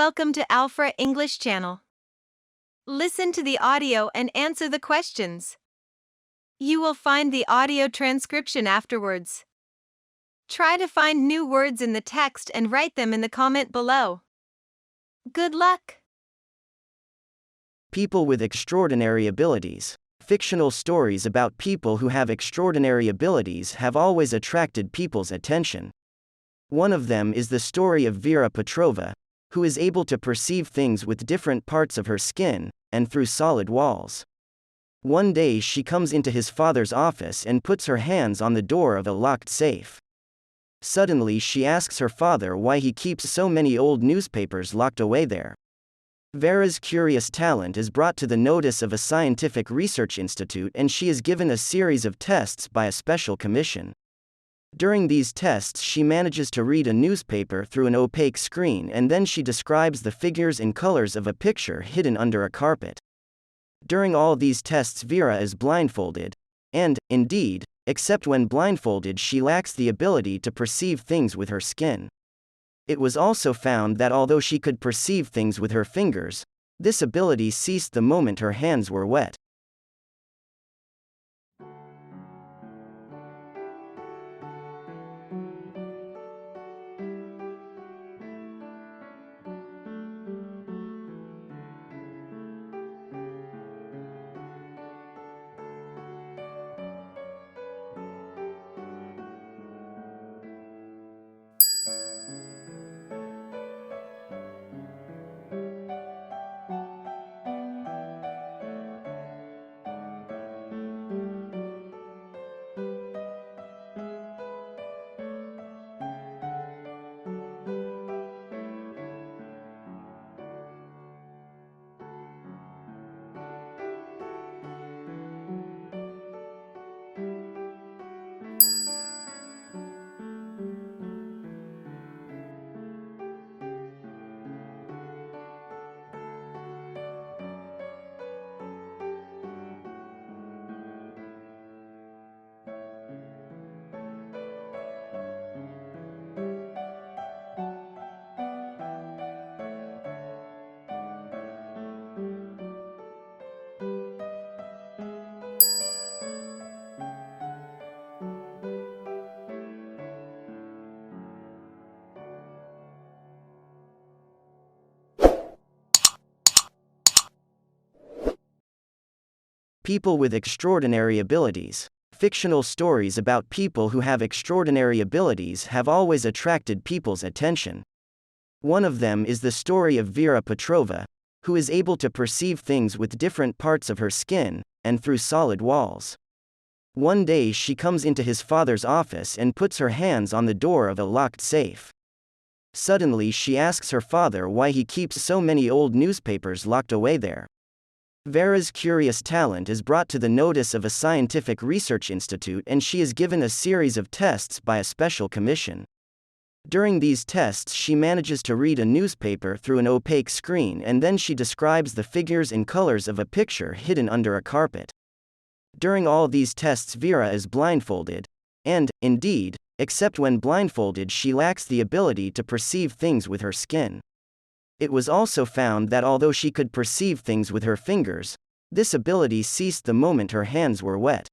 Welcome to Alfra English Channel. Listen to the audio and answer the questions. You will find the audio transcription afterwards. Try to find new words in the text and write them in the comment below. Good luck! People with extraordinary abilities. Fictional stories about people who have extraordinary abilities have always attracted people's attention. One of them is the story of Vera Petrova, who is able to perceive things with different parts of her skin, and through solid walls. One day she comes into his father's office and puts her hands on the door of a locked safe. Suddenly she asks her father why he keeps so many old newspapers locked away there. Vera's curious talent is brought to the notice of a scientific research institute and she is given a series of tests by a special commission. During these tests she manages to read a newspaper through an opaque screen and then she describes the figures and colors of a picture hidden under a carpet. During all these tests Vera is blindfolded, and, indeed, except when blindfolded she lacks the ability to perceive things with her skin. It was also found that although she could perceive things with her fingers, this ability ceased the moment her hands were wet. People with extraordinary abilities. Fictional stories about people who have extraordinary abilities have always attracted people's attention. One of them is the story of Vera Petrova, who is able to perceive things with different parts of her skin, and through solid walls. One day she comes into his father's office and puts her hands on the door of a locked safe. Suddenly she asks her father why he keeps so many old newspapers locked away there. Vera's curious talent is brought to the notice of a scientific research institute and she is given a series of tests by a special commission. During these tests she manages to read a newspaper through an opaque screen and then she describes the figures and colors of a picture hidden under a carpet. During all these tests Vera is blindfolded, and, indeed, except when blindfolded she lacks the ability to perceive things with her skin. It was also found that although she could perceive things with her fingers, this ability ceased the moment her hands were wet.